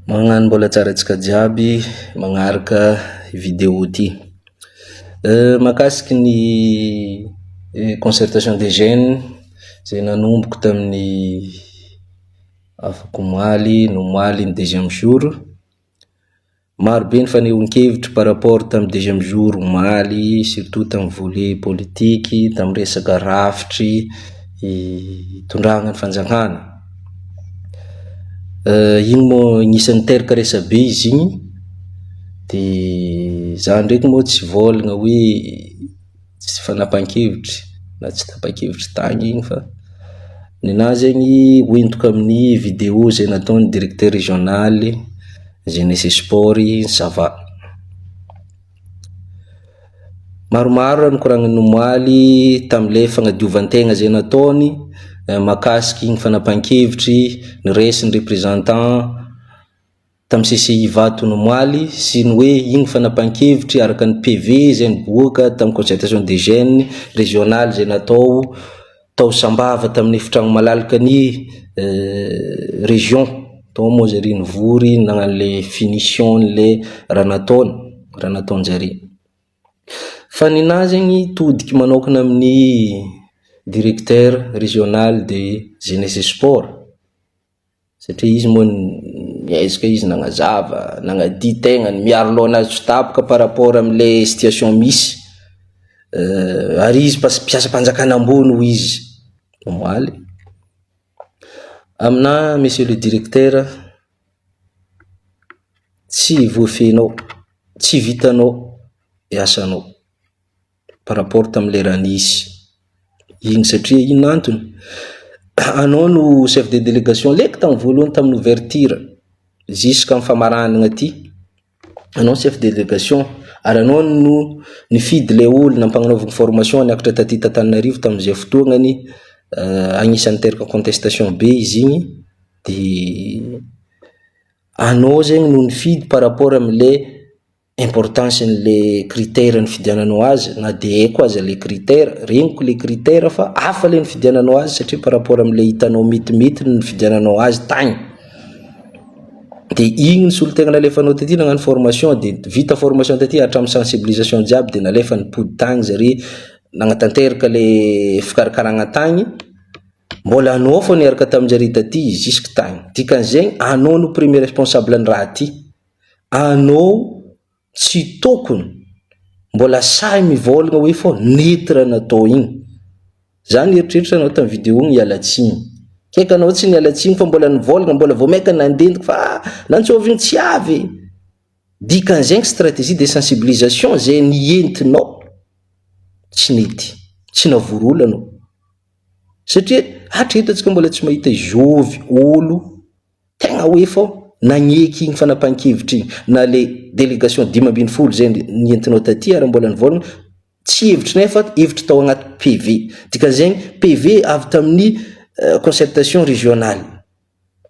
Magnano mbola tsara antsika jiaby magnaraka vidéo ty. Mahakasiky ny concertation des jeunes zay nanomboky tamin'ny afaka omaly ny deuxième jour. Marobe ny fanehoan-kevitry par rapport tamin'ny deuxième jour omaly, surtout tamin'ny volet politique, tamin'ny resaka rafitry tondrahana ny fanjakana. Igny moa gn'isan'ny teraka resabe izy igny, de za ndraiky moa tsy volagna hoe tsy fanapahan-kevitry na tsy tapa-kevitry tagny igny fa ninahy zegny hoentoka amin'ny vidéo zay nataon'ny directeur régional jeunesse et sport ça va. Maromaro raha nikoragnan'ny omaly tamile fagnadiovan-tegna zay nataony mahakasiky ny fanapahan-kevitry niresin'ny représentant tamin'ny CCI vato omaly sy ny hoe igny fanapahan-kevitry araka ny PV zay niboaka tamin'ny concertation des jeunes régional zay natao tao sambava tamin'ny efitrano malalaka ny région tao moa zary nivory nagnano le finition le raha nataon-jary. Fa ninahy zegny todiky manokana amin'ny directeur régional de jeunesse et sport satria izy moa niezaka izy nagnazava nagnady tegna miaro lohanazy tsy tapoka par rapport am'le situation misy ary izy mpiasa mpanjakana ambony ho izy omaly. Amina monsieur le directeur tsy voafenao tsy vitanao asanao par rapport tam'le raha nisy igny satria ino antony anao no chef de délégation leky tamin'ny voalohany tamin'ny ouverture jusqu'à famaranana aty anao chef de délégation ary anao no nifidy le olo nampagnanaovana formation niakatra taty Tananarivo tamin'izay fotoagnany agnisan'ny teraka contestation be izy igny de anao zegny no nifidy par rapport am'le importance le critère ny fidiananao azy na de eko aza le critère regniko le critère fa hafa le ny fidiananao azy satria par rapport am'le hitanao mitimity ny fidiananao azy tagny de igny ny solotegna nalefanao taty nagnano formation de vita formation taty hatramin'ny sensibilisation jiaby de nalefa nipody tagny zary nagnatanteraka le fikarakaragna tagny mbola anao fo niaraka tamin'jary taty jusque tagny dikan'izegny anao no premier responsable ny raha ty anao tsy tokony mbola say mivolagna hoe fô neutre natao igny zany eritreritra anao tamin'ny vidéo igny hialatsigny keka anao tsy nialatsigny fa mbola nivolagna mbola vao maika nandendiko fa nantsovigny tsy avy dikan'izegny stratégie de sensibilisation zay nientinao tsy nety tsy navory anao satria hatreto atsika mbola tsy mahita jovy olo tegna hoe fô nagneky igny fanapahan-kevitry igny na le délégation 520 zay nientinao taty ary mbola nivolagna tsy hevitry nay fa hevitry tao agnaty PV dikan'izegny PV avy tamin'ny concertation régionale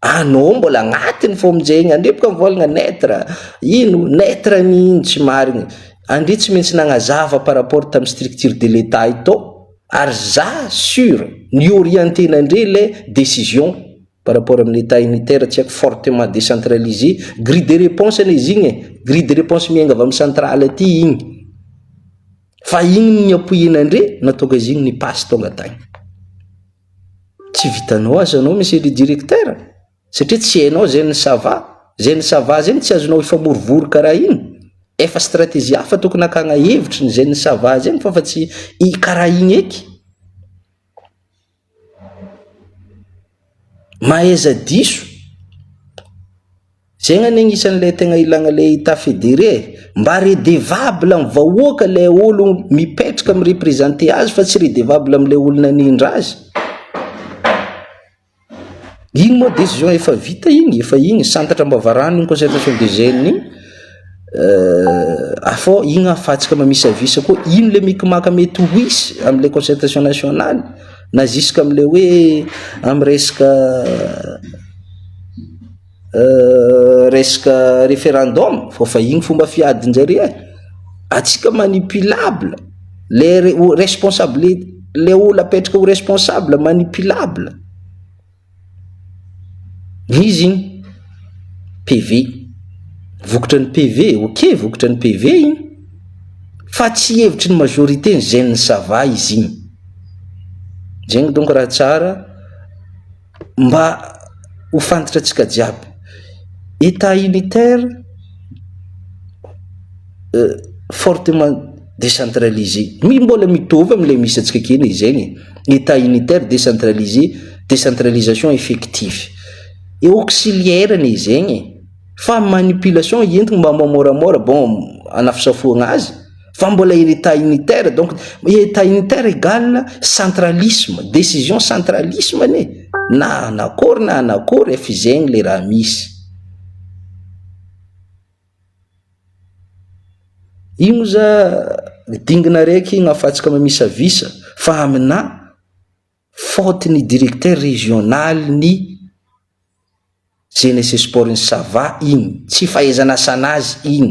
anao mbola agnatiny fô amin'izay andrepoka mivolagna neutre ino neutre ny tsy marigny andre tsy maintsy nagnazava par rapport tamin'ny structure de l'état itao ary za sûr ny orientenandre le décision par rapport amin'ny état unitaire tsy haiko fortement décentralisé grille de réponse ane izy igny grille de réponse miainga avy amin'ny centrale aty igny fa igny ny appuyenandre nataoka izy igny ny passe tonga tagny tsy vitanao azy anao monsieur le directeur satria tsy hainao zay ny sava zany tsy azonao ifamorivory karaha igny efa stratégie hafa tokony akagna hevitry ny zay ny sava zany fa tsy karaha igny eky mahaiza diso zegny any agnisan'le tegna ilagna le état fédéré mba redevable amin'ny vahoaka le olo mipetraka amin'ny représenter azy fa tsy redevable am'le olo nanindra azy igny moa décision efa vita igny efa igny santatra mbavarano igny concertation des jeunes igny afo igny afatsika mamisavisa koa ino le mikimaka mety ho hisy am'le concertation nationale na jusqu'à am'le hoe amy resaka référendum fa igny fomba fiadin-jare atsika manipulable le responsable le olo apetraka ho responsable manipulable izy igny PV. Vokatra ny PV, ok, vokatra ny PV igny. Fa tsy hevitry ny majorité ny gène sava izy igny. Zegny donc raha tsara mba ho fantatra antsika jiaby. État unitaire fortement décentralisé. Mbola mitovy am'le misy antsika kely zegny. État unitaire décentralisé, décentralisation effective. Et auxiliaire ny zegny. Fa manipulation entina mba mamoramora bon anafisafoagna azy. Fa mbola état unitaire, donc état unitaire égale centralisme, décision centralisme né. Na anakory efa zegny le raha misy. Ino za dingina raiky gnafatsika mamisavisa fa amina faute ny directeur régional ny jeunesse sport ny sava igny tsy fahaizana sanazy igny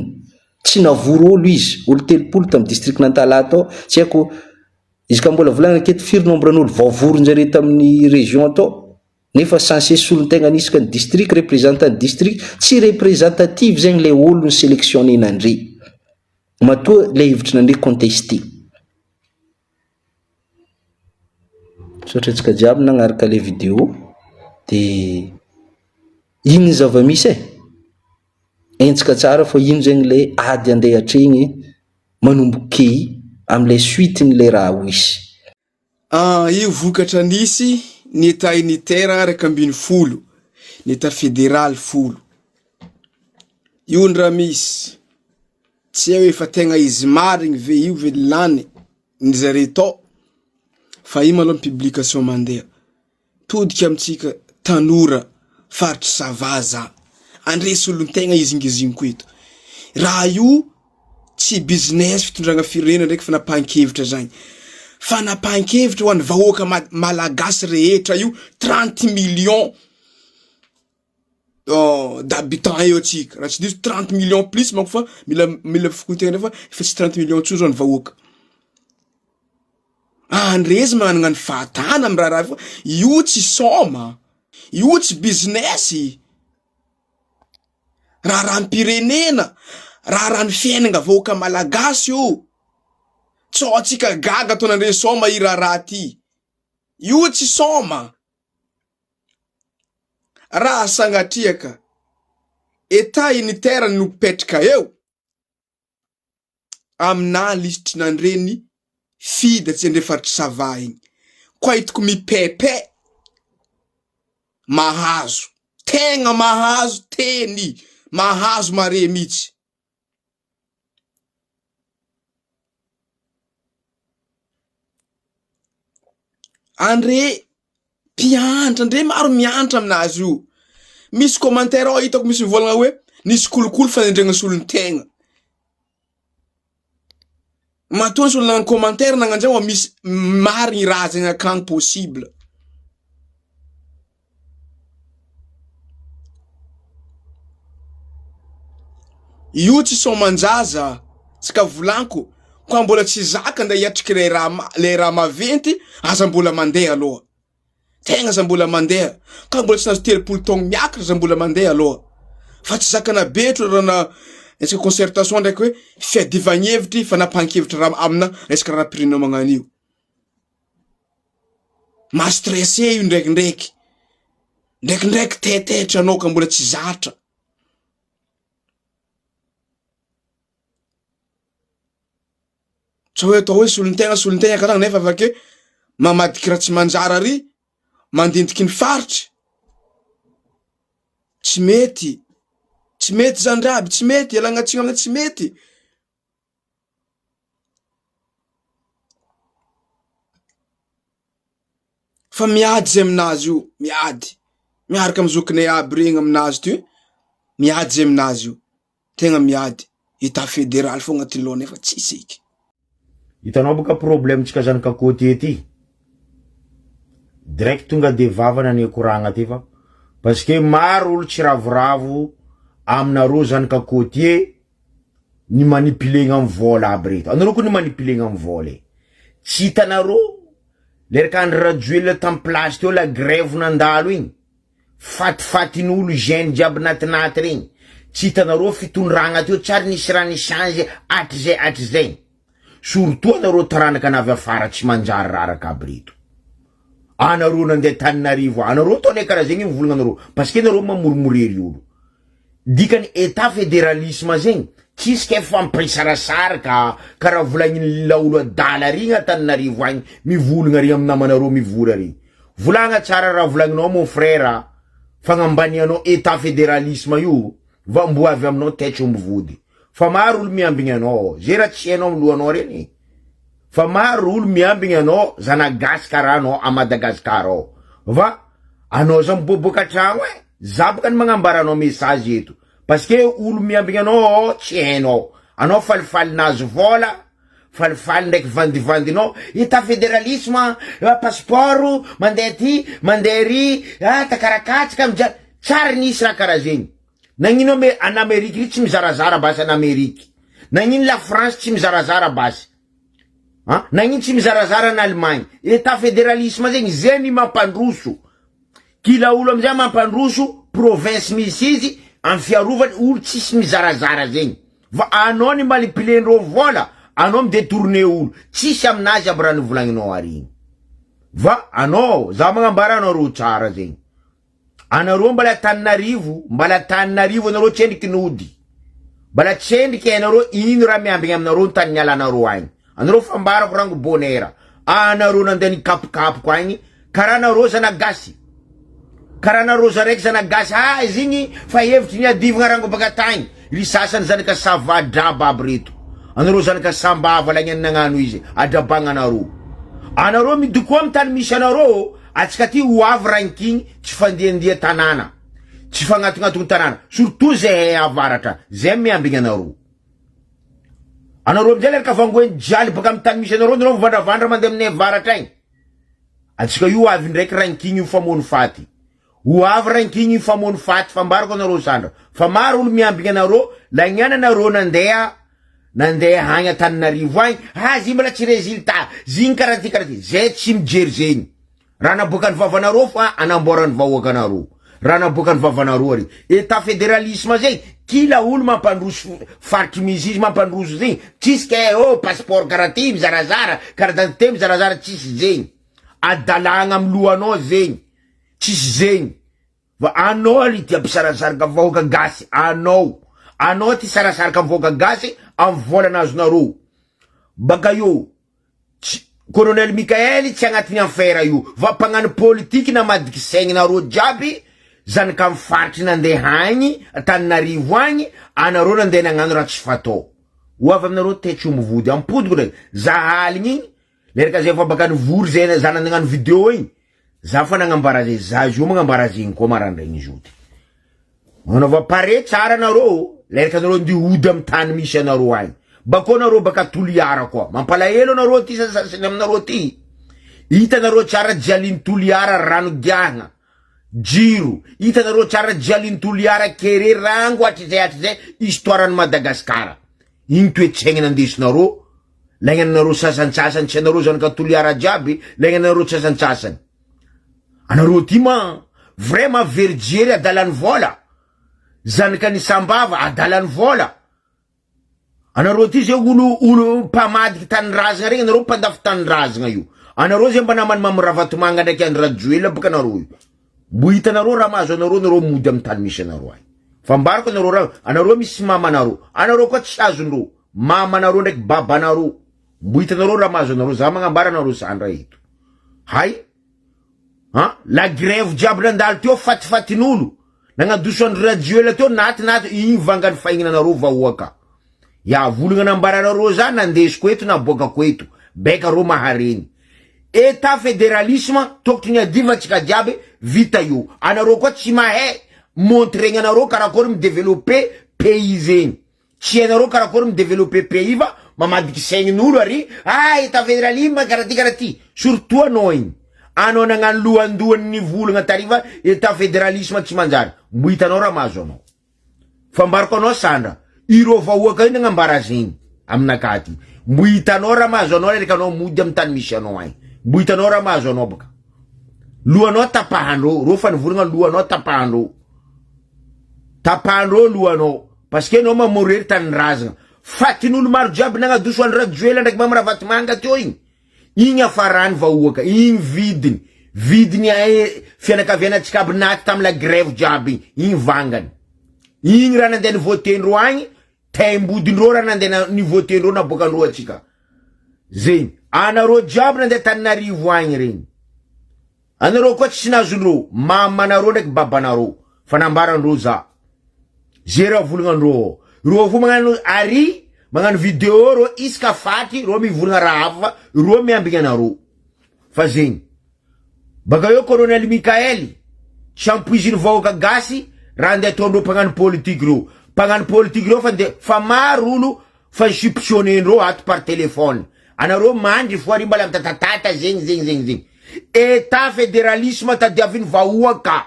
tsy navoro olo izy olo 30 tamy district n'Antalata tsy haiko izy ka mbola volagna aketo firy nombre n'olo voavoron-jare tamin'ny région atao nefa censé solon-tegna anisika ny district représentant district tsy représentative zegny le olo ny sélectionné nandre matoa le hevitry nandre contesté. Sotratsika jiaby nagnaraka le vidéo de ino zava-misy entsika tsara fa ino zegny le ady andeha hatreny manomboky am'le suite le raha wisy. Io vokatra nisy ny état unitaire raiky ambiny folo, ny état fédéral folo. Io ndra misy tsy eo efa tegna izy marigny ve io ve lany ny zare tao fa io malo publication mandeha todika amitsika tanora faritry savaza andresy olon-tegna izy ngiziny eto. Raha io tsy business fitondragna firenena ndraiky fanapahan-kevitra zagny fa napahan-kevitra ho an'ny vahoaka malagasy rehetra io 30 millions d'habitants eo atsika raha tsy diso 30 millions plus manko fa mila fikontena fa efa tsy 30 millions tso zao ny vahoaka. Andrezy managna ny fahatana amy raha fa io tsy soma, io tsy business, raha ny pirenena, raha ny fiainana vahoaka malagasy io. Tsao atsika gaga ataonandre soma i raha ty. Io tsy soma. Raha sangatriaka état unitaire no petraka eo amina lisitry nandreny fidatsy andre faritry sava igny koa hitako mipepe mahazo tegna mahazo teny mahazo mare mitsy. Andre piantra andre maro miantra aminazy io. Misy commentaire ao hitako misy mivolagna hoe nisy kolokolo fanendregna solony tegna. Matoa solo nagna commentaire nagnanjao misy marigny raha zegny akagny possible. Io tsy somanjaza tsika volanko kwa mbola tsy zaka nda hiatriky le raha maventy aza mbola mandeha aloha. Tegna aza mbola mandeha. Ka mbola tsy nazo 30 taogno miakatra aza mbola mandeha aloha. Fa tsy zakana betro rana resaka concertation ndraiky hoe fiadivagn'hevitry fanapahan-kevitry raha amina resaka raha pirina magnan'io. Ma stressé io ndraikindraiky. Ndraikindraiky tetetra anao ka mbola tsy zatra. Tsy hoe atao hoe solon-tegna ka nefa avake mamadiky raha tsy manjara ry mandindiky ny faritry. Tsy mety. Tsy mety zandraby, tsy mety, alagnatsina aminay tsy mety. Fa miady zay aminazy io, miady. Miaraka amy zokinay aby regny aminazy ty, miady zay aminazy io. Tegna miady. État fédéral fo agnaty lohany efa tsy siky. Hitanao boka problemtsika zanaka côté ty. Direct tonga de vavana ny koragna ty fa parce que maro olo tsy ravoravo aminareo zanaka côté ny manipulegna amy vola aby reto. Anareo ko ny manipulegna amy vola. Tsy hitanareo leraka andro rajoel tam place teo la grève nandalo igny fatifatin'olo gène jiaby natinaty regny. Tsy hitanareo fitondragna teo tsary nisy raha nishange atrizay. Surtout anareo taranaka anavy afara tsy manjary raraka aby reto. Anareo nandeha Tananarivo, anareo taone karaha zegny mivolagna anareo parce que anareo mamorimorery olo. Dikany état fédéralisme zegny tsisy ke fampirisarasaraka karaha volagnin'ny laolo adala regny Tananarivo agny mivolagna regny amin'ny namanareo mivola regny. Volagna tsara raha volagninao mon frère, fagnambanianao état fédéralisme io, va mbo avy aminao tetro mivody. Fa maro olo miambigny anao, ze raha tsy hainao amin'ny lohanao reny. Fa maro olo miambigny anao zanagasy karaha anao a Madagasikara ao. Va anao zany miboboka tragno zabaka ny magnambara anao message eto. Parce que olo miambigny anao tsy hainao. Anao falifaly nazo vola, falifaly ndraiky vandivandinao, état fédéralisme, passeport, mandeha ty, mandeha ry, takarakatsika mijary. Tsara nisy raha karaha zegny. Nagnino me en Amérique ry tsy mizarazara basy en Amérique. Nagnino la France tsy mizarazara basy. Nagnino tsy mizarazara en Allemagne. État fédéralisme zegny zeny mampandroso. Kila olo amizay mampandroso province misy izy en fiarovany olo tsisy mizarazara zegny. Va anao ny manipulendreo vola, anao midetourne olo. Tsisy aminazy aby raha nivolagninao ariny. Va anao, za magnambara anao tsara zegny. Anareo mbala Tananarivo anareo tsendriky nody. Mbala tsendriky anareo ino raha miambigny aminareo tany nialanareo agny. Anareo fambarako rango bonera. Anareo nandeha nikapokapoko agny, karaha anareo zanagasy. Karaha anareo zaraiky zanagasy, izy igny fa hevitry niadivagna rango baka tagny. Ry sasany zanaka sava adraba aby reto. Anareo zanaka sambava lagny nagnano izy, adrabagna anareo. Anareo midoko amin'ny tany misy anareo, atsika ty ho avy rankigny tsy fandiandia tanàna. Tsy fagnatognatogny tanàna. Surtout zay avaratra, zay miambigny anareo. Anareo amizay leraka vangoeny jaly baka amin'ny tany misy anareo, anareo mivandravandra mandeha amin'ny avaratra igny. Atsika io avy ndraiky rankigny io famony faty. Ho avy rankigny io famony faty, fambarako anareo sandra. Fa maro olo miambigny anareo, lagnana anareo nandeha hagny Tananarivo agny, zy mbala tsy résultat, zigny karaha ty, zay tsy mijery zegny. Raha naboakany vavanareo fa anamborany vahoaka anareo. Raha naboakany vavanareo ary. État fédéralisme zegny, kila olo mampandroso faritry misy izy mampandroso zegny. Tsisy ke passeport karaha ty mizarazara, carte d'identité mizarazara, tsisy zegny. Adalagna amin'ny lohanao zegny. Tsisy zegny. Va anao ly ty ampisarazaraka vahoaka gasy, anao ty sarasaraka vahoaka gasy amin'ny vola nazonareo. Baka io Colonel Mikaely tsy agnatiny affaire io. Va mpagnano politique na madiky saigninareo jiaby, zanaka amin'ny faritry nandeha agny Tananarivo agny, anareo nandeha nagnano raha tsy fatao. Ho avy aminareo tetro mivody ampodiko regny. Zahaligny igny, leraka zay fa baka nivory zay za nagnano vidéo igny. Za fa nagnambara zay, za zio magnambara zegny koa marandraigny zoty. Manova pare tsara anareo, leraka anareo ndi ody amin'ny tany misy anareo agny. Bako anareo baka Toliara koa. Mampalahelo anareo ty sasany aminareo ty. Hitanareo tsara Jaline Toliara rano giahagna. Jiro. Hitanareo tsara Jaline Toliara kere rango atrizay histoire ny Madagasikara. Igny toetsaigny nandesinareo. Lagnanareo sasansasany tsy anareo zanaka Toliara jiaby, lagnanareo sasansasany. Anareo ty vraiment verdier adalany vola. Zanaka ni sambava adalany vola. Anareo ty zay olo mpamadiky tanindrazagna regny, anareo mpandafy tanindrazagna io. Anareo zay mba namany mamoravatomanga ndraiky Andra Joel baka anareo io. Mbo hitanareo raha mahazo anareo mody amin'ny tany misy anareo agny. Fambarako anareo raha, anareo misy mama anareo koa tsy azondreo. Mama anareo ndraiky baba anareo. Mbo hitanareo raha mahazo anareo, za magnambara anareo sandra eto. Hay? La grève jiaby nandalo teo fatifatin'olo. Nagnadoso Andra Joel teo naty igny vangany fahignanareo vahoaka. Ya volagna nambara anareo zany nandesiko eto na boakako eto. Beka ro mahareny. État fédéralisme tokotry ny adivatsika jiaby vita io. Anareo koa tsy mahay montregna anareo karakory midevelope pays zegny. Tsy anareo karakory midevelope pays va mamadiky saignin'olo ary état fédéralisme karaha ty. Surtout anao igny. Anao nagnano lohandohan'ny volagna tariva état fédéralisme tsy manjary. Mbo hitanao raha mahazo anao. Fambarako anao sandra. Iro vahoaka io nagnambara zegny aminakaty. Mbo hitanao raha mahazo anao leraka anao mody amin'ny tany misy anao agny. Mbo hitanao raha mahazo anao baka. Lohanao tapahandreo, ro fa nivolagna lohanao tapahandreo. Tapahandreo lohanao. Parce que anao mamorery tanin-drazagna. Fatin'olo maro jiaby nagnadoso andra joela ndraiky mamarafaty manga teo igny. Igny afarany vahoaka, igny vidiny. Vidiny fianakavianatsika aby naty tamy la grève jiaby igny vangany. Igny raha nandeha nivotendreo agny, taimbodindreo raha nandeha nivotendreo naboakandreo atsika. Zegny. Anareo jiaby nandeha Taninarivo agny regny. Anareo koa tsy nazondreo, mamanareo ndraiky babanareo. Fanambarandreo za. Zay raha volagnandreo. Ro vo magnano ari, magnano video ro iska faty, ro mivolagna raha hafa, ro miambigna anareo. Fa zegny. Baka eo Colonel Mikaely, tsy ampoiziny vahoaka gasy, raha ndeha ataondreo mpagnano politique reo. Mpagnano politique reo fa maro olo fa sipsionendreo ato par telefone. Anareo mandry fo ary mbala mitatatata zegny. État fédéralisme tadiaviny vahoaka.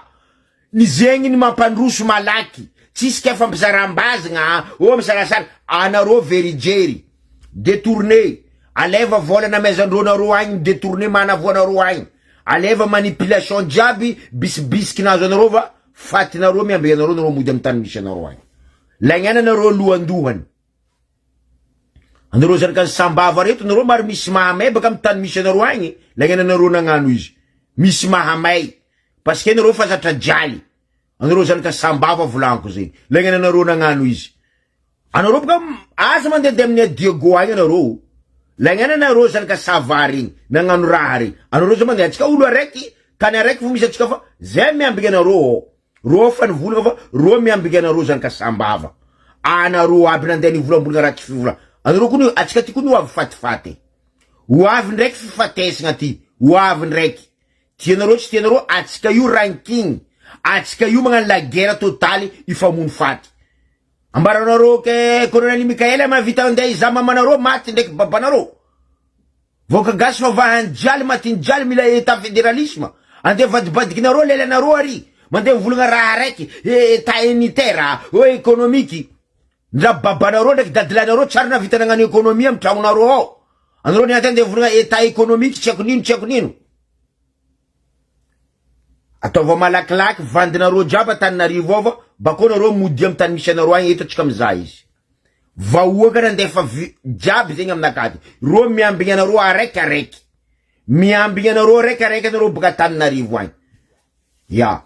Ni zegny ni mampandroso malaky. Tsisy ka fampizaram-bazagna, misalasala, anareo verijery. Détourné. Aleva vola na mezandreo nareo agny, détourné manavoanareo agny. Aleva manipulation jiaby, bisibisiky nazo anareo va, fatinareo miambe anareo nareo mody amy tany misy anareo agny. Lagnana nareo lohandohany. Anareo zany ka sambava reto, nareo maro misy mahamay baka amy tany misy anareo agny, lagnana nareo nagnano izy. Misy mahamay. Parce que nareo fa zatra jaly. Anareo zany ka sambava volanko zegny. Lagnana nareo nagnano izy. Anareo baka aza mandeha amin'ny Diego agny anareo. Lagnana nareo zany ka savary igny, nagnano raha regny. Anareo zany mandeha atsika olo araiky, tany araiky vo misy atsika fa zay miambigna anareo. Ro fa nivolagna fa ro miambigna anareo zany ka sambava. Anareo aby nandeha nivolambolagna raha tsy fivola. Anareo koa atsika ty koa no avy fatifaty. Hoavy ndraiky fifatesagna ty. Hoavy ndraiky. Tianareo tsy tianareo atsika io ranking. Atsika io magnano la guerre totale ifamono faty. Ambaranareo ke Colonel Mikaely mavita andeha iza mamanareo maty ndraiky babanareo. Voka gasy fa vahanjaly matinjaly mila état fédéralisme. Andeha vadibadikinareo lelanareo ary. Mandeha mivolagna raha raiky, état unitaire, économique. Ndra babanareo ndraiky dadilanareo tsara navita nagnano économie amy tragnonareo ao. Anareo ni andeha mivolagna état économique tsy haiko nino. Ataova malakilaky vandinareo jiaby Taninarivo ao, bako nareo mody amy tany misy anareo agny eto atsika mizaha izy. Vahoaka nandefa jiaby zegny aminakaty. Ro miambigna anareo araiky. Miambigna anareo araiky anareo baka Taninarivo agny. Ya.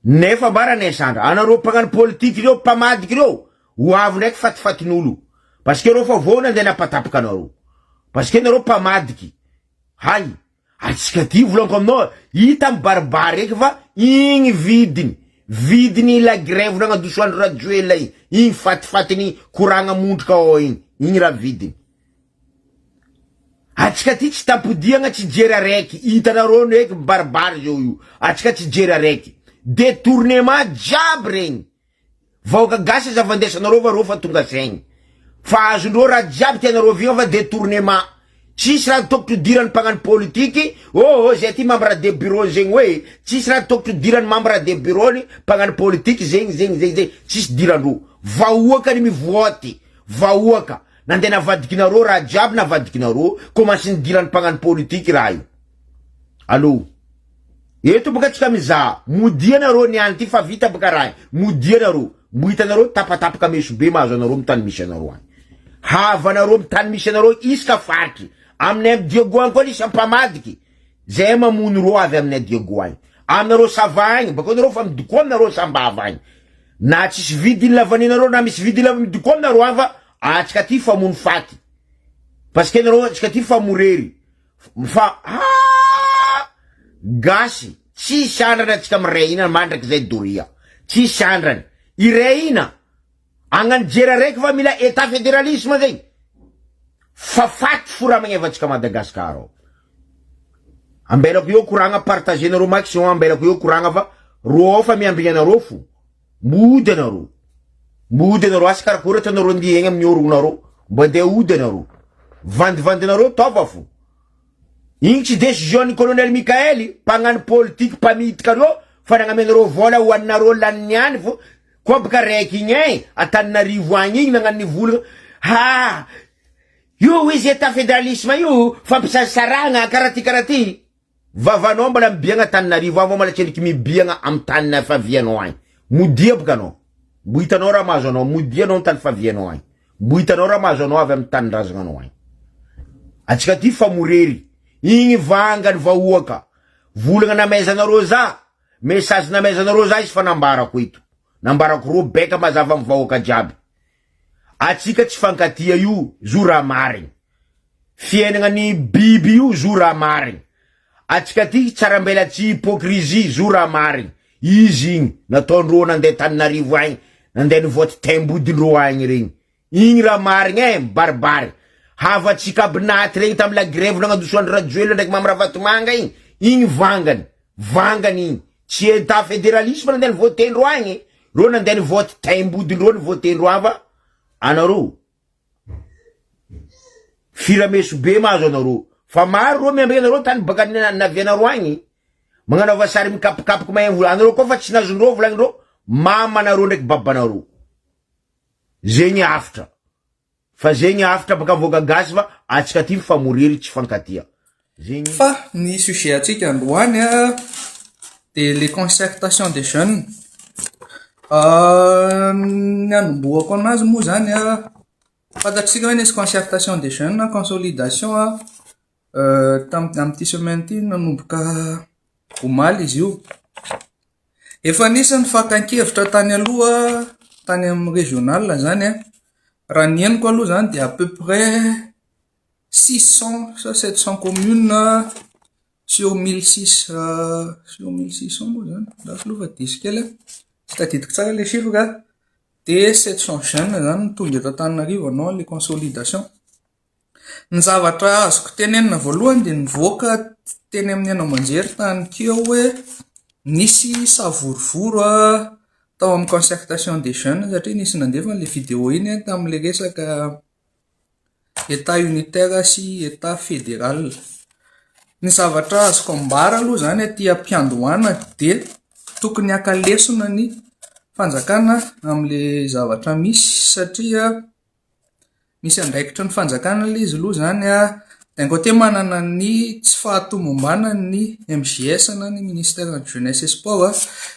Nefa mbara nesandra. Anareo mpagnano politique reo, mpamadiky reo. Hoavy ndraiky fatifatin'olo. Parce que reo fa vao nandeha napatapaka anareo. Parce que nareo mpamadiky. Hay. Atsika ty volanko aminao, hita amy baribary eky fa igny vidiny. Vidiny la grève nagnadoso andro rajoela igny. Igny fatifatiny koragna mondroka ao igny. Igny raha vidiny. Atsika ty tsy tampodiagna tsy jery araiky. Hitanareo eky baribary zao io. Atsika tsy jery araiky. Détournement jiaby regny. Vahoaka gasy zavandesanareo va reo fa tonga saigny. Fa azondreo raha jiaby tianareo vigna fa détournement. Tsisy raha tokotro dirany mpagnano politiky, zay ty membre de bureau zegny hoe, tsisy raha tokotro dirany membre de bureau ni mpagnano politiky zegny, tsisy dirandreo. Vahoaka ny mivoty, vahoaka. Nandeha navadikinareo raha jiaby navadikinareo, komansi ny dirany mpagnano politiky raha io. Allo? Eto baka tsika mizaha, modianareo ni any ty fa vita baka raha, modianareo, hitanareo tapatapaka meso be mahazo anareo amy tany misy anareo any. Havanareo amy tany misy anareo iska fatry. Aminay Diego agny koa nisy ampamadiky. Zay mamono ro avy aminay Diego agny. Aminareo sava agny, bako nareo fa midoko aminareo sambava agny. Na tsisy vidiny lavaninareo na misy vidiny midoko aminareo agny fa atsika ty famono faty. Parce que nareo atsika ty famorery. Fa gasy, tsy sandrana atsika mireina mandraky zay doria. Tsy sandrany. Ireina. Agnan jera raiky fa mila état fédéralisme zegny. Fa faty fora magnevatsika Madagasikara ao. Ambelako io koragna partager nareo maximum, ambelako io koragna fa ro fa miambigna anareo fo. Mody anareo. Mody anareo asa karakôry atanareo ndiegna amin'ny orognareo. Mbo andeha ody anareo. Vandivandinareo tova fo. Igny tsy décision ni Colonel Mikaely, mpagnano politique mpamitika reo, fa nagnamenareo vola hoaninareo laniny any fo. Koa baka raiky igny Taninarivo agny igny nagnano nivolagna, io izy état fédéralisme io fampisasaragna karaty. vavanao mbola mibiagna Tananarivo avao mbola tsendriky mibiagna am tany favianao agny. Modia boka anao. Mbo hitanao raha mahazo anao, modia anao tany favianao agny. Mbo hitanao raha mahazo anao avy am tany razananao agny. Atsika ty famorery. Igny vangany vahoaka. Volagna namezanareo za. Message namezanareo za izy fa nambarako eto. Nambarako ro beka mazava am vahoaka jiaby. Atsika tsy fankatia io zo raha marigny. Fiainagna ny biby io zo raha marigny. Atsika ty tsarambela tsy hypocrisie zo raha marigny. Izy igny nataondreo nandeha Tananarivo agny, nandeha nivoty tembodindreo agny regny. Igny raha marigny baribary. Havatsika abinaty regny tamy la grève nangadosoandro rajoelo ndraiky mamravatomanga igny. Igny vangany. Vangany igny. Tsy état fédéralisme nandeha nivotendreo agny. Ro nandeha nivoty tembodindreo nivotendreo ava. Anareo firameso be mahazo anareo. Fa maro ro miambegna anareo tany baka navianareo agny. Magnanaova sary mikapokapoky mahay anareo koa fa tsy nazondreo volagnindreo mama anareo ndraiky babanareo. Zegny afatra. Fa zegny afatra baka voaka gasy fa atsika ty mifamorery tsy fankatia. Zegny fa ny sujet atsika androany de les concertations des jeunes. Ny anomboako anazy moa zany fantatsika hoe nisy concertation des jeunes na consolidation amty semaine ty nanomboka omaly izy io. Efa nisy ny fakan-kevitra tany aloha tany am régional zany raha ny henoko aloha zany de à peu près 600 sa 700 communes sur 1600 moa zany lafo lova diso kely tsy tadidiko tsara le chiffre ka de 700 jeunes zany tonga eto Antananarivo anao le consolidation. Ny zavatra azoko tenenina voalohany de nivoaka teny amin'ny anao manjery tany keo hoe nisy savorovoro tao amin'ny concertation des jeunes satria nisy nandefa le vidéo iny tam'le resaka état unitaire sy état fédéral. Ny zavatra azoko ambara aloha zany aty ampiandohana de tokony akalesona ny fanjakana am'le zavatra misy satria misy andraikitra ny fanjakana le izy aloha zany d'un côté manana ny tsy fahatombombana ny MJS na ny ministère de jeunesse et sport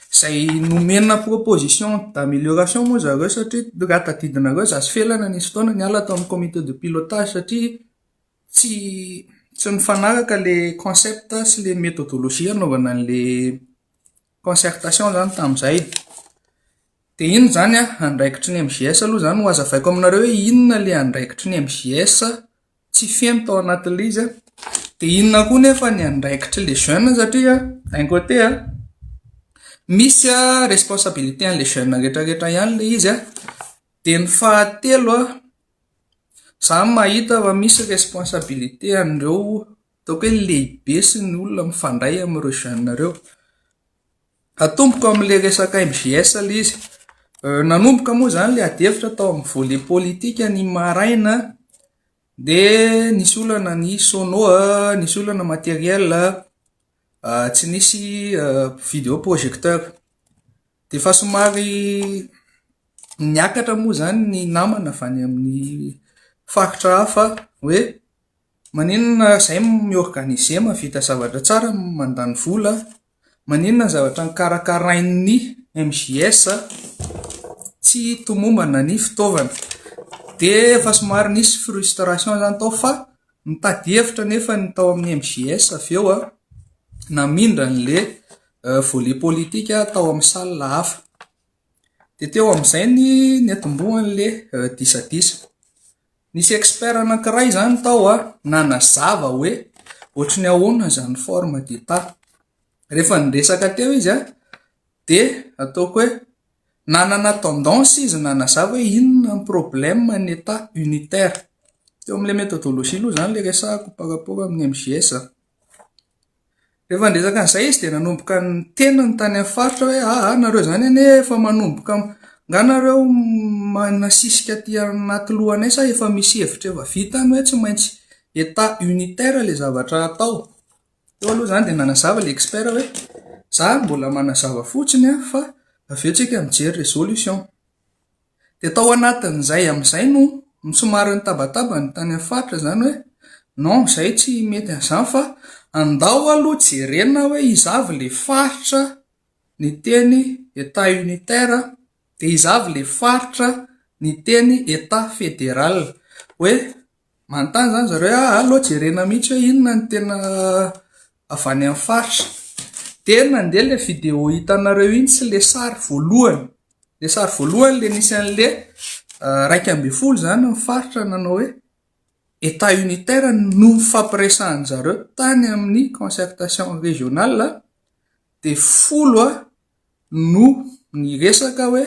zay nomena proposition d'amélioration moa zareo satria raha tadidinareo zazy felana nisy fotoana niala tao amin'ny comité de pilotage satria tsy nifanaraka le concept sy le méthodologie anaovana an'le concertation zany tam'izay. De ino zany andraikitry ny MJS aloha zany ho azavaiko aminareo hoe inona le andraikitry ny MJS tsy feno tao anatin'le izy de inona koa nefa ny andraikitry le jeunes satria d'un côté misy responsabilité an'le jeunes rehetrarehetra ihany le izy de ny fahatelo za mahita fa misy responsabilité andreo ataoko hoe lehibe sy ny olona mifandray am'ireo jeunes reo. Atomboka am'le resaka MJS le izy nanomboka moa zany le adevitra tao amin'ny volet politika ny maraina de nisy olana ny sono nisy olana matériel tsy nisy vidéo projecteur de fa somary niakatra moa zany ny namana avany amin'ny faritra hafa hoe maninona zay miorganiser mavita zavatra tsara mandany vola maninona zavatra nikarakarain'ny MJS tsy tomombana ny fitaovana de fa somary nisy frustration zany tao fa mitady hevitra nefa ny tao amin'ny MJS aveo namindra an'le volet politika tao amin'ny salle hafa de teo am'izay ny atombohan'le disadisa. Nisy expert anankiray zany tao nanazava hoe ohatry ny ahoana zany forme d'état. Rehefa niresaka teo izy de ataoko hoe nanana tendance izy nanazava hoe inona ny problème ny état unitaire. Teo am'le méthodologie aloha zany le resahako par rapport amin'ny MJS. Rehefa niresaka an'izay izy de nanomboka ny tena ny tany amin'ny faritra hoe nareo zany ane efa manomboka nganareo manasisika ty anaty lohanay sa efa misy hevitra efa vita any hoe tsy maintsy état unitaire le zavatra atao. Teo aloha zany de nanazava le expert hoe za mbola manazava fotsiny fa aveo tsika mijery résolution. De tao anatin'izay am'izay no somary nitabataba ny tany amin'ny faritra zany hoe non, zay tsy mety an'izany fa andao aloha jerena hoe izavy le faritra ny teny état unitaire dia izavy le faritra ny teny état fédéral. Hoe manontany zany zareo aloha jerena mihitsy hoe inona ny tena avy any amin'ny faritra. Dia nandeha le vidéo hitanareo iny sy le sary voalohany. Le sary voalohany le nisy an'le 12 zany ny faritra nanao hoe état unitaire no fampiresahan zareo tany amin'ny concertation régionale, dia 10 no ny resaka hoe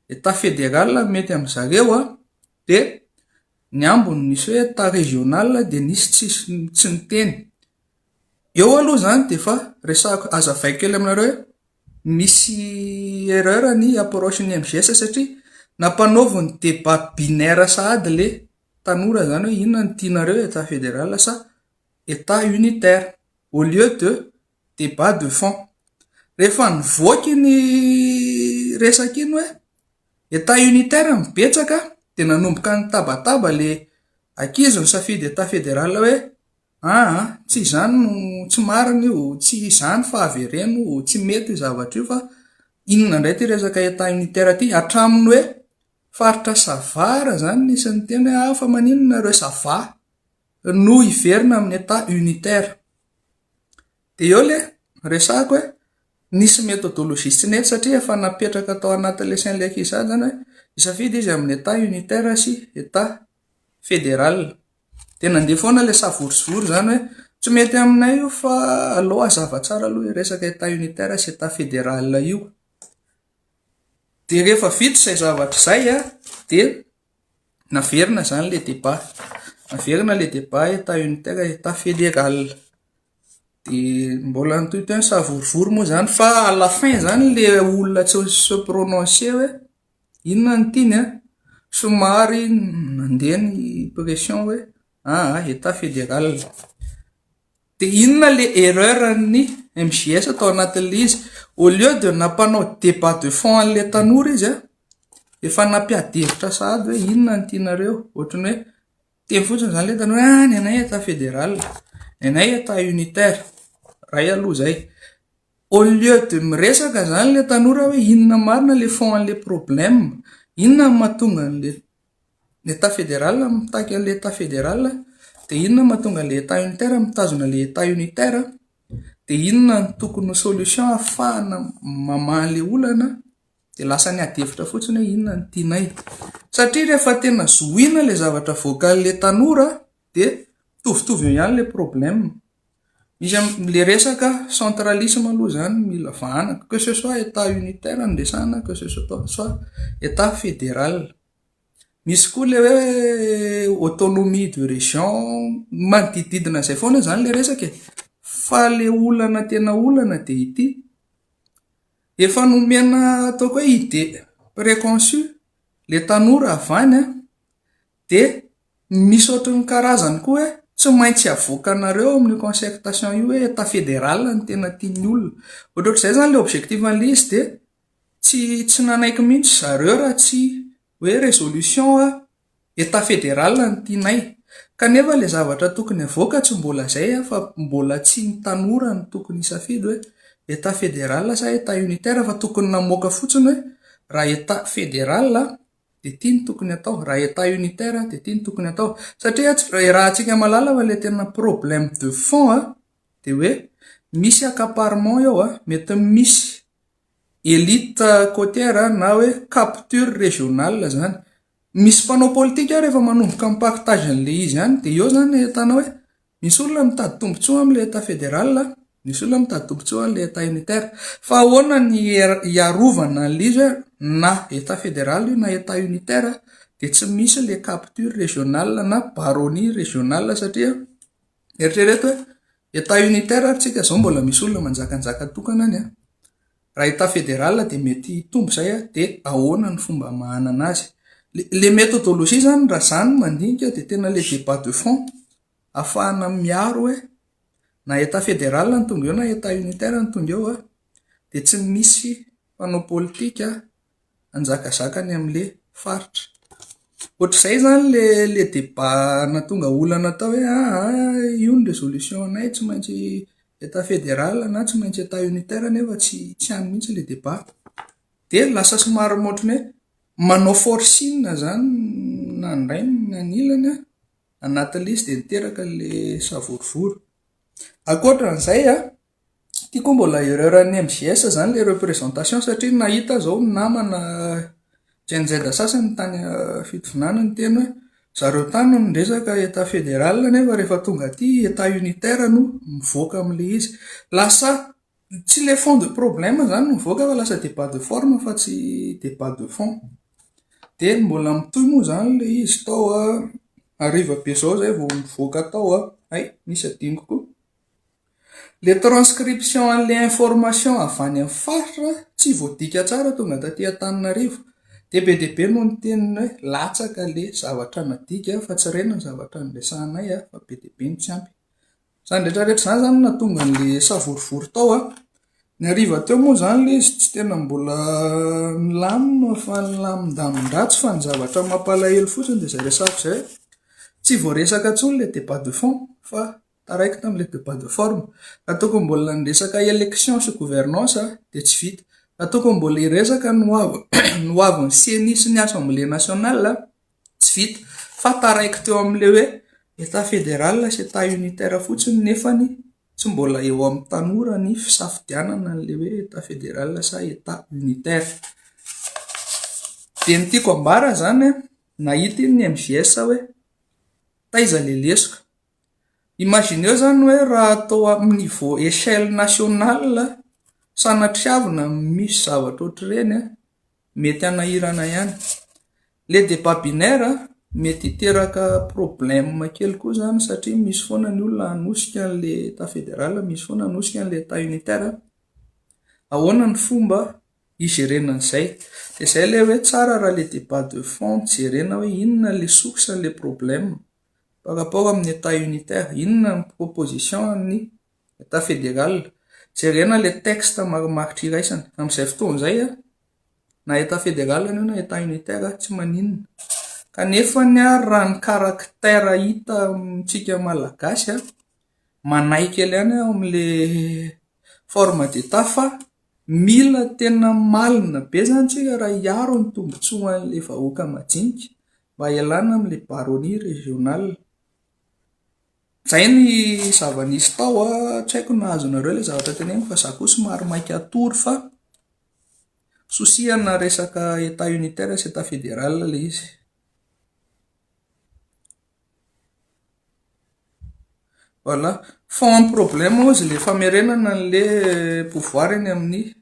état fédéral mety amin'zareo dia ny ambony nisy hoe état régional dia nisy tsy niteny. Eo aloha zany dia fa resako azavaiko kely aminareo hoe misy erreur ny approche ny MGS satria nampanaovy ny débat binaire sahady le tanora zany hoe inona ny tianareo état fédéral sa état unitaire au lieu de débat de fond. Rehefa nivoaky ny resaka iny hoe état unitaire mibetsaka dia nanomboka nitabataba le ankizy ny safidy état fédéral hoe tsy izany no tsy marina io, tsy izany fa avereno, tsy mety zavatra io fa inona indray ty resaka état unitaire ty, hatraminy hoe faritra savara zany nisy ny teny fa maninona nareo sava no iverina amin'ny état unitaire. Dia eo le resako hoe nisy méthodologie tsy nety satria efa napetraka tao anatin'le sain'le ankizy zany hoe isafidy izy amin'ny état unitaire sy état fédéral. Dia nandeha foana le savorisory zany hoe tsy mety aminay io fa aleo hazava tsara aloha resaka état unitaire sy état fédéral io. Dia rehefa vita izay zavatra izay dia naverina zany le débat. Naverina le débat état unitaire état fédéral. Dia mbola nitohitoy ny savorivory moa zany fa à la fin zany le olona tsy se prononcer hoe inona ny tiany somary nandeha ny pression hoe état fédéral. Dia inona le erreur ny MGS atao anatin'le izy, au lieu de nampanao débat de fond an'le tanora izy efa nampiadevitra sahady hoe inona ny tianareo, ohatrany hoe teny fotsiny zany le tanora ny anay état fédéral, ny anay état unitaire, ray aloha zay. Au lieu de miresaka zany le tanora hoe inona marina le fond an'le problème, inona mahatonga an'le état fédéral mitaky an'le état fédéral, dia inona mahatonga an'le état unitaire mitazona le état unitaire, dia inona ny tokony solution ahafahana mamaha an'le olana, dia lasa ny adevitra fotsiny hoe inona ny tianay. Satria rehefa tena zohina le zavatra voakan'le tanora dia mitovitovy ihany le problème. Misy le resaka centralisme aloha zany mila vahanaka, que ce soit état unitaire andesana, que ce soit état fédéral. Misy koa le hoe autonomie de région, manodididina izay foana zany le resaka fa le olana tena olana dia ity efa nomena ataoko hoe idée préconçue le tanora avany dia misy ohatran'ny karazany koa hoe tsy maintsy avoakanareo amin'ny concertation io hoe état fédéral ny tena tiany olona. Ohatr'izay zany le objectif an'le izy dia tsy nanaiky mihitsy zareo raha tsy hoe résolution état fédéral ny tianay. Kanefa le zavatra tokony avoaka tsy mbola zay fa mbola tsy ny tanora ny tokony isafidy hoe état fédéral sa état unitaire, fa tokony namoaka fotsiny hoe raha état fédéral dia tia ny tokony atao, raha état unitaire dia tia ny tokony atao. Satria raha antsika malala fa le tena problème de fond dia hoe misy accaparement eo mety misy élite côtière na hoe capture régionale zany. Misy mpanao politika rehefa manomboka amin'ny partage an'le izy ihany dia eo zany ahitana hoe misy olona mitady tombontsoa amin'le état fédéral, misy olona mitady tombontsoa amin'le état unitaire. Fa ahoana ny iarovana an'le izy na état fédéral io na état unitaire dia tsy misy le capture régionale na baronnie régionale, satria eritrereto hoe état unitaire tsika zao mbola misy olona manjakanjaka tokana any raha état fédéral dia mety tombo zay dia ahoana ny fomba mahana anazy. Le méthodologie zany raha zany mandinika dia tena le débat de fond ahafahana miaro hoe na état fédéral ny tonga eo na état unitaire ny tonga eo dia tsy misy mpanao politika anjakazakany amin'le faritra. Ohatr'izay zany le débat natonga olana tao hoe io ny résolution anay tsy maintsy état fédéral na tsy maintsy état unitaire nefa tsy any mihitsy le débat. De lasa somary motriny hoe manao forcing zany nandray nanilany anatin'le izy de niteraka le savorivory. Ankoatran'izay tia koa mbola erreuran'ny MJS zany le représentation satria nahita zao namana JNZ sasany tany fitonana ny teny hoe zareo tany no resaka état fédéral nefa rehefa tonga aty état unitaire no mivoaka am'le izy. Lasa tsy le fond de problème zany no mivoaka fa lasa débat de forme fa tsy débat de fond. De mbola mitohy moa zany le izy tao ariva be zao zay vao mivoaka tao misy adingoko. Le transcription an'le information avy any amin'ny faritra tsy voadika tsara tonga taty Antananarivo. De be no ny teniny hoe latsaka le zavatra nadika fa tsy rena ny zavatra niresahanay fa be no tsy ampy. Zany rehetrarehetra zany zany natonga an'le savorivory tao ny ariva teo moa zany le izy tsy tena mbola milamina fa nilamin-damin-dratsy fa ny zavatra mampalahelo fotsiny de zay resako zay tsy voaresaka intsony le débat de fond fa taraiky tam'le débat de forme. Raha toko mbola niresaka élection sy gouvernance de tsy vita. Raha toko mbola iresaka noavy ny CNI sy ny Assemblée nationale tsy vita. Fa taraiky teo am'le hoe état fédéral sy état unitaire fotsiny nefany tsy mbola eo amin'ny tanora ny fisafidianana an'le hoe état fédéral sa état unitaire. De ny tiako ambara zany nahita ny MJS hoe taiza le lesika. Imagineo zany hoe raha atao amin'ny niveau échelle nationale sanatriavina misy zavatra ohatr'ireny mety hanahirana ihany. Le débat binaire mety hiteraka problème kely koa zany satria misy foana ny olona hanosika an'le état fédéral, misy foana hanosika an'le état unitaire. Ahoana ny fomba higerena an'izay? De zay le hoe tsara raha le débat de fond jerena hoe inona le source an'le problème par rapport amin'ny état unitaire, inona ny proposition ny état fédéral. Jerena le texte marimaritra iraisana amin'izay fotoan'izay na état fédéral io na état unitaire tsy maninona. Kanefa raha ny caractère hita amintsika malagasy manay kely ihany amin'le forme d'état fa mila tena malina be zany tsika raha hiaro ny tombotsoan'le vahoaka majinika mba hialana amin'le baronnie régionale. Zay ny zava-nisy tao tsy haiko nahazonareo le zavatra teneniko fa za koa somary mainka atory fa sosihana resaka état unitaire sy état fédéral le izy. Voilà, fond en problème ozy le famerenana an'le pouvoir eny amin'ny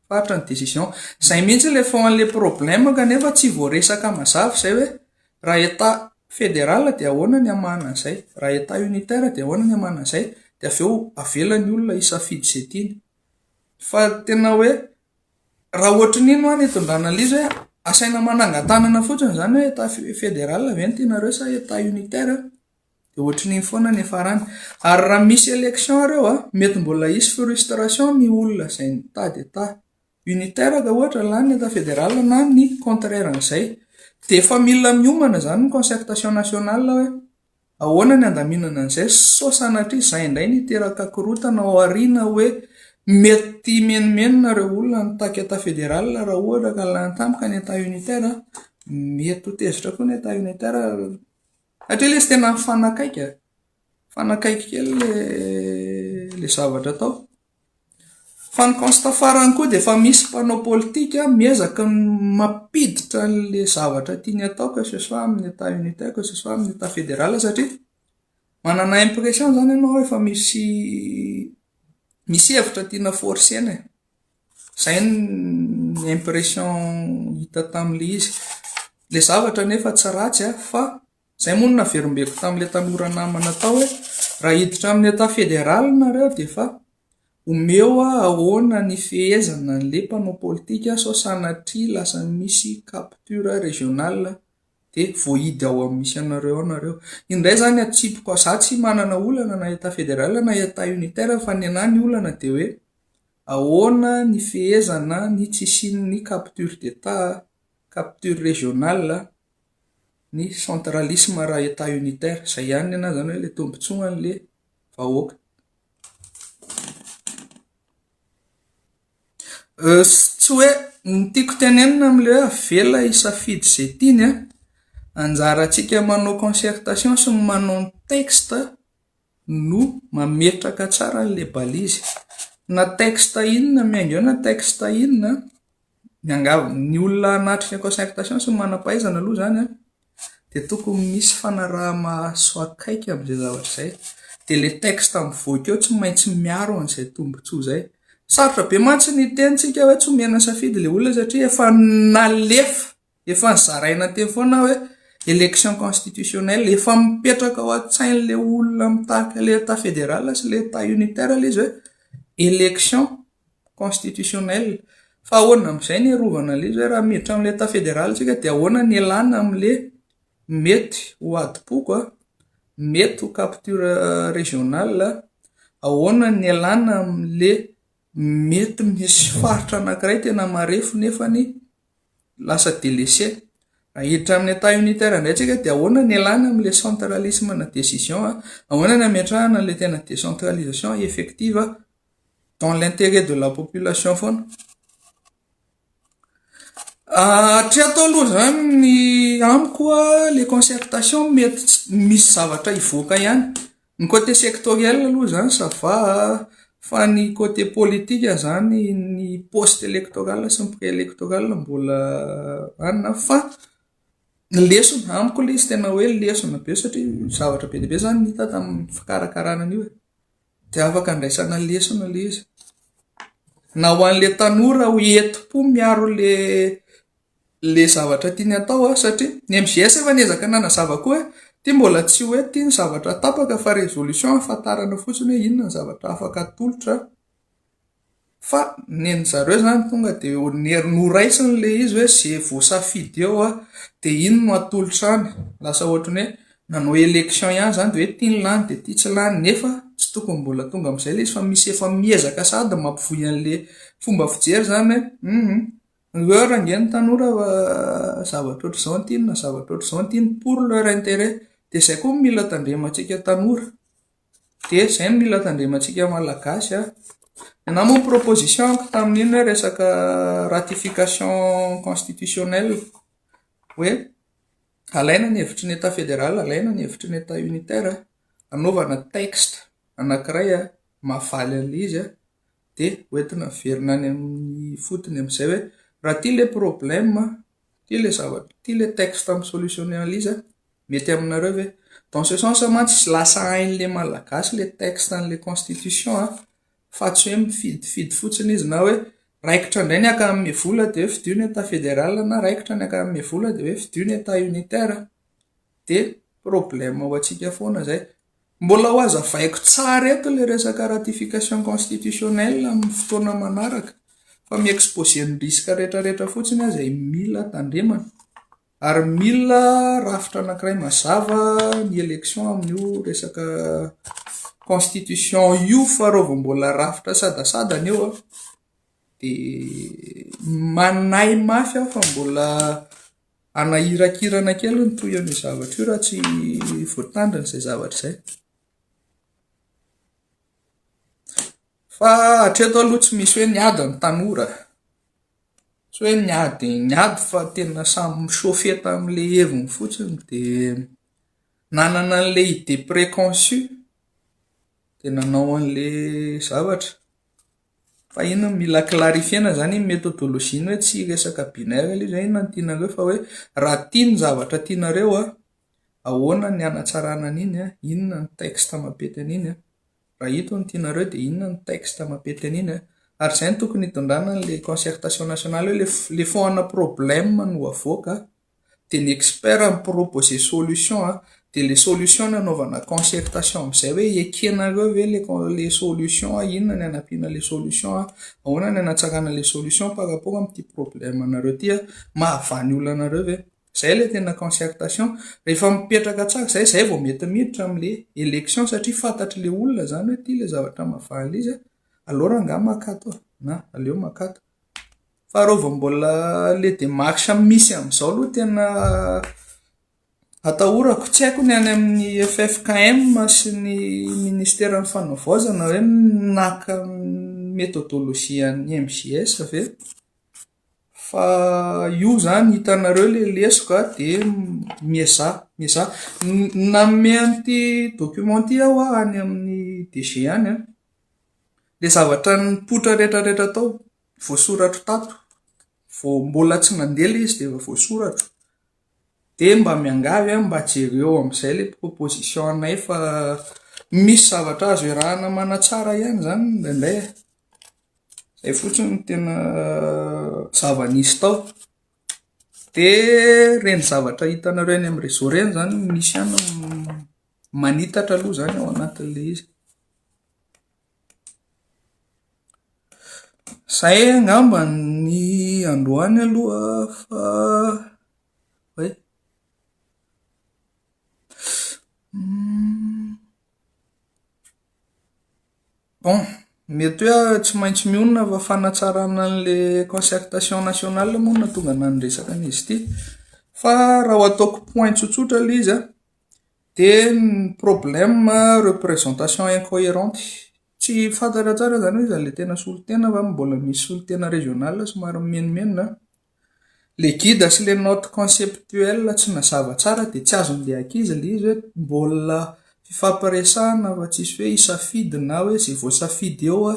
faritra ny décision. Zay mihitsy le fond an'le problème kanefa tsy voaresaka mazava zay hoe raha état fédéral de ahoana ny amana an'izay, raha état unitaire de ahoana ny amana an'izay, de aveo avelany olona hisafidy izay tiany. Fa tena hoe raha ohatran'ino any itondrana an'izy hoe asaina manangan-tanana fotsiny zany hoe état fédéral ve no tianareo sa état unitaire de ohatran'iny foana ny farany. Ary raha misy élection reo mety mbola hisy frustration ny olona izay nitady état unitaire ka ohatra lany ny état fédéral na ny contraire an'izay. De efa mila miomana zany ny concertation nationale hoe ahoana ny andaminana an'izay sao sanatria izay indray niteraka korotana ao aoriana hoe mety menomenonareo olona nitaky état fédéral raha ohatra ka lany tampoka ny état unitaire mety ho tezitra koa ny état unitaire satria le izy tena fanakaiky kely le zavatra tao. Fa ny constat farany koa de fa misy mpanao politika miezaka mampiditra an'le zavatra tiany atao que ce soit amin'ny état unitaire que ce soit amin'ny état fédéral satria manana impression zany ianao efa misy hevitra tiana forcena. Zay ny impression hita tam'le izy. Le zavatra nefa tsy ratsy fa zay moa no naverimbeko tam'le tanora namana tao hoe raha hiditra amin'ny état fédéral nareo de fa omeo ahoana ny fehezana an'le mpanao politika sao sanatria lasa misy capture régionale de voahidy ao amin'ny misy anareo. Indray zany atsipoko za tsy manana olana na état fédéral na état unitaire fa ny anahy ny olana de hoe ahoana ny fehezana ny tsisian'ny capture d'état, capture régionale ny centralisme raha état unitaire. Zay ihany anazy zany hoe le tombotsoan'le vahoaka. Tsy hoe ny tiako tenenina am'le hoe avela isafidy zay tiany anjarantsika manao concertation sy manao ny texte no mametraka tsara an'le balizy. Na texte inona miainga eo na texte inona ny olona anatrika concertation sy manam-pahaizana aloha zany dia tokony misy fanaraha-maso akaiky amin'izay zavatra zay. Dia le texte mivoaka eo tsy maintsy miaro an'izay tombotsoa zay. Sarotra be mantsy ny tentsika hoe tsy omena safidy le olona satria efa nalefa, efa nizaraina teny foana hoe élection constitutionnelle, efa mipetraka ao an-tsain'le olona mitahaka le état fédéral sy le état unitaire le izy hoe élection constitutionnelle. Fa ahoana amin'izay ny arovana le izy hoe raha miditra amin'le état fédéral tsika dia ahoana ny elana amin'le mety ho adipoko, mety ho capture régionale, ahoana ny elana amin'le mety misy faritra anankiray tena marefo nefa ny lasa délaissé. Raha hiditra amin'ny état unitaire indray tsika dia ahoana ny elana amin'le centralisme na décision, ahoana ny ametrahana le tena décentralisation effective dans l'intérêt de la population foana. Hatreto aloha zany ny amiko le concertation mety misy zavatra hivoaka ihany. Ny côté sectoriel aloha zany ça va, fa ny côté politique zany ny poste électoral sy ny pré-électoral mbola anona. Fa ny lesona amiko le izy tena hoe lesona be satria zavatra be dia be zany hita tamin'ny fikarakarana an'io dia afaka andraisana lesona le izy. Na ho an'le tanora ho enti-po miaro le zavatra tiany atao satria ny MJS efa niezaka nanazava koa hoe ty mbola tsy hoe ty ny zavatra tapaka fa résolution ahafantarana fotsiny hoe inona ny zavatra afaka atolotra. Fa ny zareo zany tonga dia noraisiny le izy hoe zay voasafidy eo dia iny no atolotra any. Lasa ohatrany hoe nanao élection ihany zany dia hoe ty ny lany dia ty tsy lany, nefa tsy tokony mbola tonga amin'izay le izy fa misy efa miezaka sady mampivoy an'le fomba fijery zany hoe raha nge ny tanora zavatra ohatr'izao ny tiany na zavatra ohatr'izao ny tiany pour leur intérêt. Dia izay koa mila tandremantsika tanora, dia izay no mila tandremantsika malagasy. Na moa proposition tamin'iny hoe resaka ratification constitutionnelle hoe alaina ny hevitry ny état fédéral, alaina ny hevitry ny état unitaire, anaovana texte anankiray mahavaly an'le izy dia hoentina miverina any amin'ny fotony amin'izay hoe raha ty le problème, ty le zavatra, ty le texte amin'ny solutionné an'izy mety aminareo ve? Dans ce sens mantsy sy lasa hain'le malagasy le texte an'le constitution fa tsy hoe mifidifidy fotsiny izy na hoe raikitra indray ny akamy vola dia hoe fidio ny état fédéral na raikitra ny akamy vola dia hoe fidio ny état unitaire. Dia problème ho antsika foana zay. Mbola ho azavaiko tsara eto le resaka ratification constitutionnelle amin'ny fotoana manaraka, fa mi-exposer ny risque rehetrarehetra fotsiny izay mila tandremana ary mila rafitra anankiray mazava ny élection amin'io resaka constitution io. Fa raha vao mbola rafitra sadasadana eo dia manahy mafy fa mbola anahirakirana kely ny toy an'io zavatra io raha tsy voatandrina izay zavatra izay. Fa hatreto aloha tsy misy hoe niady ny tanora, tsy hoe niady fa tena samy michauffe tamin'le heviny fotsiny dia nanana an'le idée préconçue dia nanao an'le zavatra. Fa ino mila clarifiena zany méthodologie hoe tsy resaka binaire ilay zay inona ny tianareo fa hoe raha tia ny zavatra tianareo ahoana ny anatsarana an'iny, inona ny texte mampety an'iny, raha ito ny tianareo dia inona ny texte mampety an'iny. Ary izay no tokony hitondrana le concertation nationale hoe le foana problème no avoaka dia ny expert mipropose solution dia le solution nanaovana concertation amin'izay hoe ekenareo ve le solution, inona ny anampiana le solution, ahoana ny anatsarana le solution par rapport amin'ity problème anareo ty, mahavany olona anareo ve. Zay le tena concertation. Rehefa mipetraka tsara zay vao mety miditra amin'le élection satria fantatry le olona zany hoe ty le zavatra mahavany izy alora nga makato na aleo makato. Fa raha vao mbola le démarche misy amin'izao aloha tena atahorako tsy haiko ny any amin'ny FFKM sy ny ministère ny fanovaozana hoe naka méthodologie ny MJS ve fa io zany hitanareo le lesoko de mieza nanome an'ity document ty aho any amin'ny DG any le zavatra nipoitra rehetrarehetra tao voasoratro tato mbola tsy nandela izy de voasoratro de mba miangavy mba jereo am'izay le proposition anay fa misy zavatra azo iarahana manatsara ihany zany ndraindray zay fotsiny tena zava-nisy tao de reny zavatra hitanareo any amin'ny réseau reny zany misy ihany manitatra aloha zany ao anatin'le izy. Zay angamba ny androany aloha fa hoe bon mety hoe tsy maintsy mionona fa fanatsarana an'le concertation nationale moa na tonga nandresaka an'izy ity fa raha ataoko point tsotsotra le izy de ny problème représentation incohérente tsy fantatra tsara zany hoe izy le tena solotena fa mbola misy solotena régional somary menomenona le guide sy le note conceptuelle tsy nazava tsara de tsy azon'le ankizy le izy hoe mbola fifampiresahana fa tsisy hoe isafidy na hoe zay voasafidy eo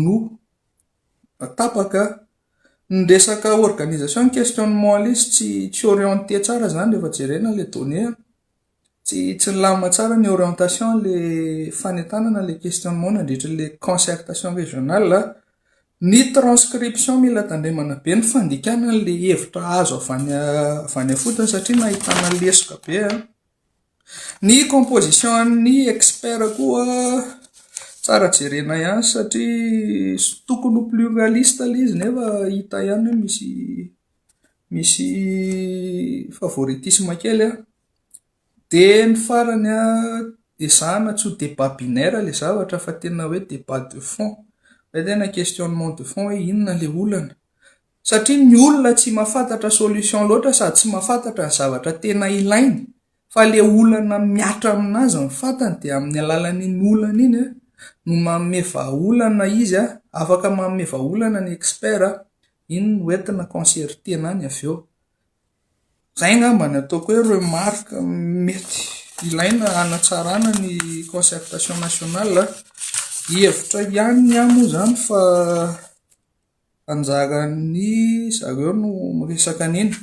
no tapaka ny resaka organisation questionnement izy tsy orienté tsara zany rehefa jerena le données tsy lamina tsara ny orientation le fanentanana le questionnement nandritra le concertation régionale ny transcription mila tandremana be ny fandikana le hevitra azo avany afotiny satria nahitana lesoka be ny composition ny expert koa tsara jerena ihany satria tokony pluraliste le izy nefa hita ihany misy favoritisme kely de ny farany ezahana tsy ho débat binaire le zavatra fa tena hoe débat de fond hoe tena questionnement de fond hoe inona le olana satria ny olona tsy mahafantatra solution loatra sady tsy mahafantatra ny zavatra tena ilainy fa le olana miatra aminazy ny fantany de amin'ny alalan'iny olana iny no manome vahaolana izy afaka manome vahaolana ny expert iny no entina concertena any avy eo. Zay ngamba ny ataoko hoe remarque mety ilaina hanatsarana ny concertation nationale hevitra ihany moa zany fa anjaran'ny zareo no miresaka an'iny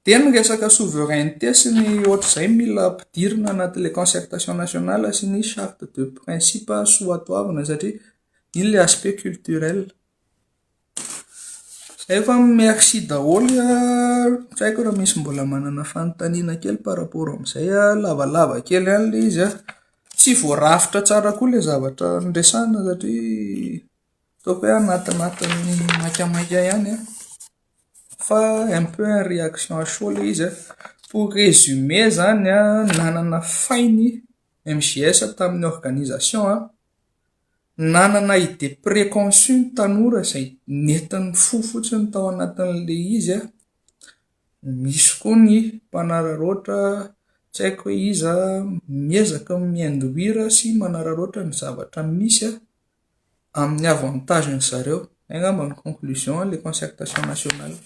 de ny resaka souveraineté sy ny ohatr'izay mila ampidirina anatin'le concertation nationale sy ny charte de principe soatoavina satria iny le aspect culturel. Zay fa merci daholo tsy haiko raha misy mbola manana fanontaniana kely par rapport am'izay lavalava kely ihany le izy tsy voarafitra tsara koa le zavatra nresahana satria ataoko hoe anatinatiny maikamaika ihany fa un peu en réaction à chaud le izy pour résumer zany nanana fainy MJS tamin'ny organisation nanana idée préconçue ny tanora izay netiny fo fotsiny tao anatin'le izy misy koa ny mpanararoatra tsy haiko hoe iza miezaka miinduire sy manararoatra ny zavatra misy amin'ny avantage ny zareo angamba ny conclusion le concertation nationale.